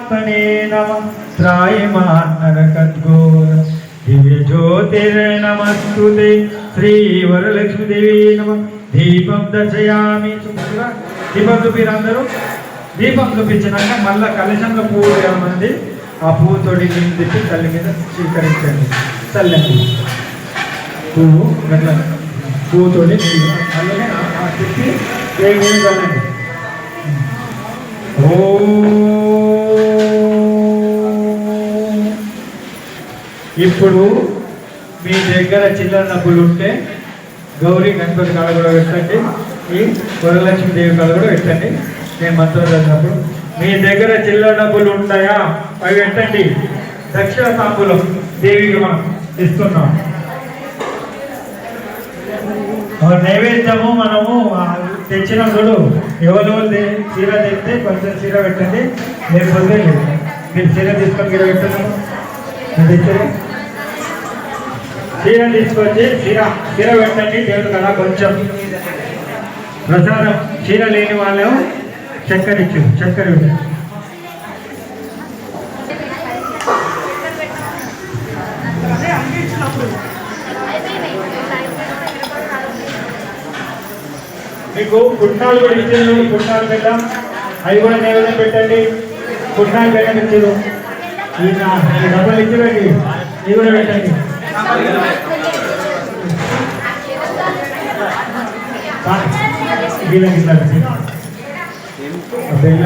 परमात्मने नमः त्रायमान्नरकद्घोर दिव्य ज्योतिर्नमस्तुते श्री वरलक्ष्मी देवी नमः దీపం దర్శయామి దీపం చూపిరందరూ దీపం చూపించినాక మళ్ళా కలశంలో పువ్వు వేయమంది ఆ పువ్వుతోటి నీళ్ళు తిప్పి తల్లి మీద స్వీకరించండి చల్లండి పువ్వు గట్ల పువ్వుతోటి నీళ్ళు అలాగే తిప్పి దేవి మీద చల్లండి ఓ ఇప్పుడు మీ దగ్గర చిల్లర డబ్బులు ఉంటే గౌరీ గణపతి కాడ కూడా పెట్టండి ఈ వరలక్ష్మి దేవి కాడ కూడా పెట్టండి నేను మంత్రం చదివినప్పుడు మీ దగ్గర చిల్లర డబ్బులు ఉంటాయా అవి పెట్టండి దక్షిణ తాంబూలం దేవికి మనం ఇస్తున్నాం నైవేద్యము మనము తెచ్చినప్పుడు ఎవరెవరు చీర తెస్తే కొంచెం చీర పెట్టండి లేకపోతే మీరు చీర తీసుకొని చీర పెట్టండి చీర తీసుకొచ్చి చీర పెట్టండి దేవుడు కదా కొంచెం ప్రసాదం చీర లేని వాళ్ళు చక్కెర ఇచ్చు చక్కెర మీకు పుట్నాలు కూడా ఇచ్చారు పుట్నాలు పెట్టాం అవి కూడా నైవేద్యం పెట్టండి పుట్నాలు పెట్టండి ఇచ్చారు ఈ డబ్బులు ఇచ్చిరండి ఇవి కూడా పెట్టండి బెల్లం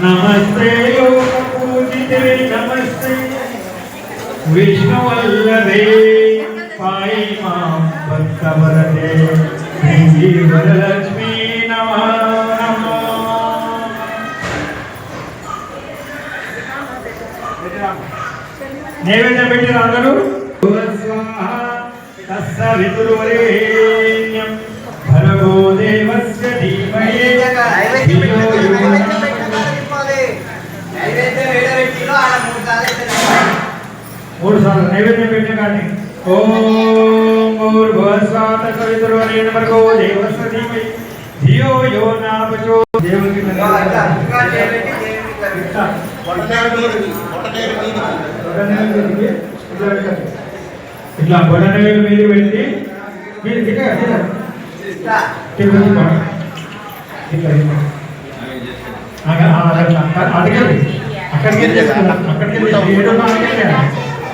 नमस्ते पूजिते नमस्ते विष्णुवल्लभे पाहि मां भक्तवरदे श्री वरलक्ष्मी नमः नैवेद्य पेट्टी रांदरू स्वाहा तस्य वितुर्वरेण्यं भर्गो देवस्य धीमहि धियो यो మూడు సార్లు నైవేద్యం పెట్టే కానీ ఓం భూర్భువస్వాత సవితుర్వరేణ భర్గో దేవస్య ధీమహి ధియో యో న ప్రచోదయాత్ దేవునికి ఇట్లా బొడనవేలు మీద పెట్టి మీరు అడగండి అక్కడికి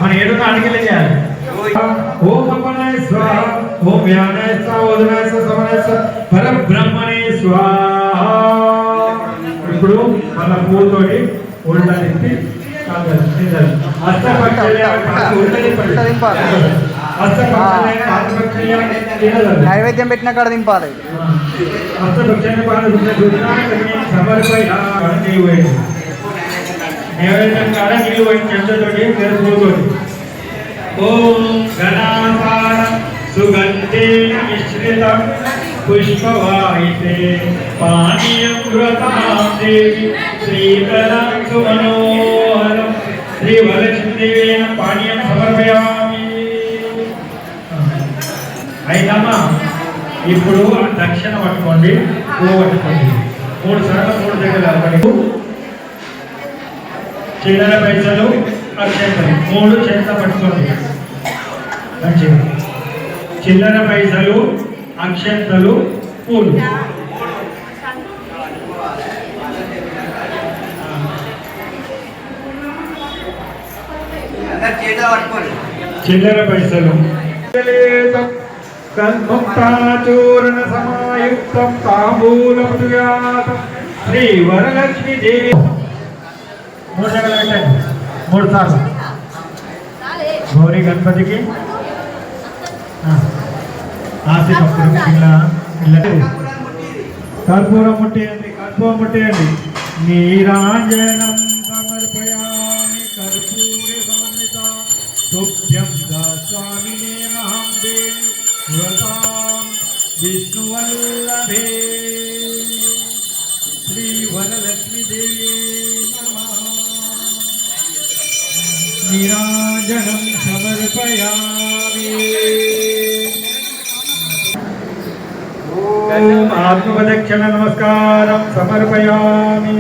మన ఏడున్న అడిగిలే చేయాలి ఓం అపనాయ స్వాహ ఓం వ్యానాయ స్వాహ ఓదనాయ స్వాహ సమనాయ స్వాహ పరబ్రహ్మణే స్వాహ ఇప్పుడు మన పూతోటి ఉల్టా తిప్పి నైవేద్యం పెట్టిన కాడ దింపాలి నైవేద్యం కాడ నీళ్ళు పట్టి చెంచతోటి పూతోటి ఓం గణాపార సుగంధేన మిశ్రితం పుష్పవాయితే పానీయం వ్రతాం దేవి శ్రీకరం సుమనోహరం శ్రీ వరలక్ష్మీదేవేన పానీయం సమర్పయామి. అయినమ్మా ఇప్పుడు దక్షిణ పట్టుకోండి పట్టుకోండి 3 సార్లు 3 దగ్గర చిల్లర పైసలు అక్షంతలు 3 చేత పట్టుకోండి మంచిది చిల్లర పైసలు అక్షంతలు పూలు చిల్లర పైసలు ముక్తాచూర్ణ సమాయుక్తం తాంబూలం శ్రీ వరలక్ష్మి దేవి 3 జగలు పెట్టండి 3 సార్లు గౌరీ గణపతికి ఆశీర్వప్పుడు ఇలా కర్పూరం ముట్టేయండి నీరాంజనం సమర్పయామి కర్పూరే సమన్విత తుభ్యం స్వామినే మహం దేవి వ్రతాం విష్ణువల్లభే నీరాజనం సమర్పయామి. ఆత్మప్రదక్షిణ నమస్కారం సమర్పయామి.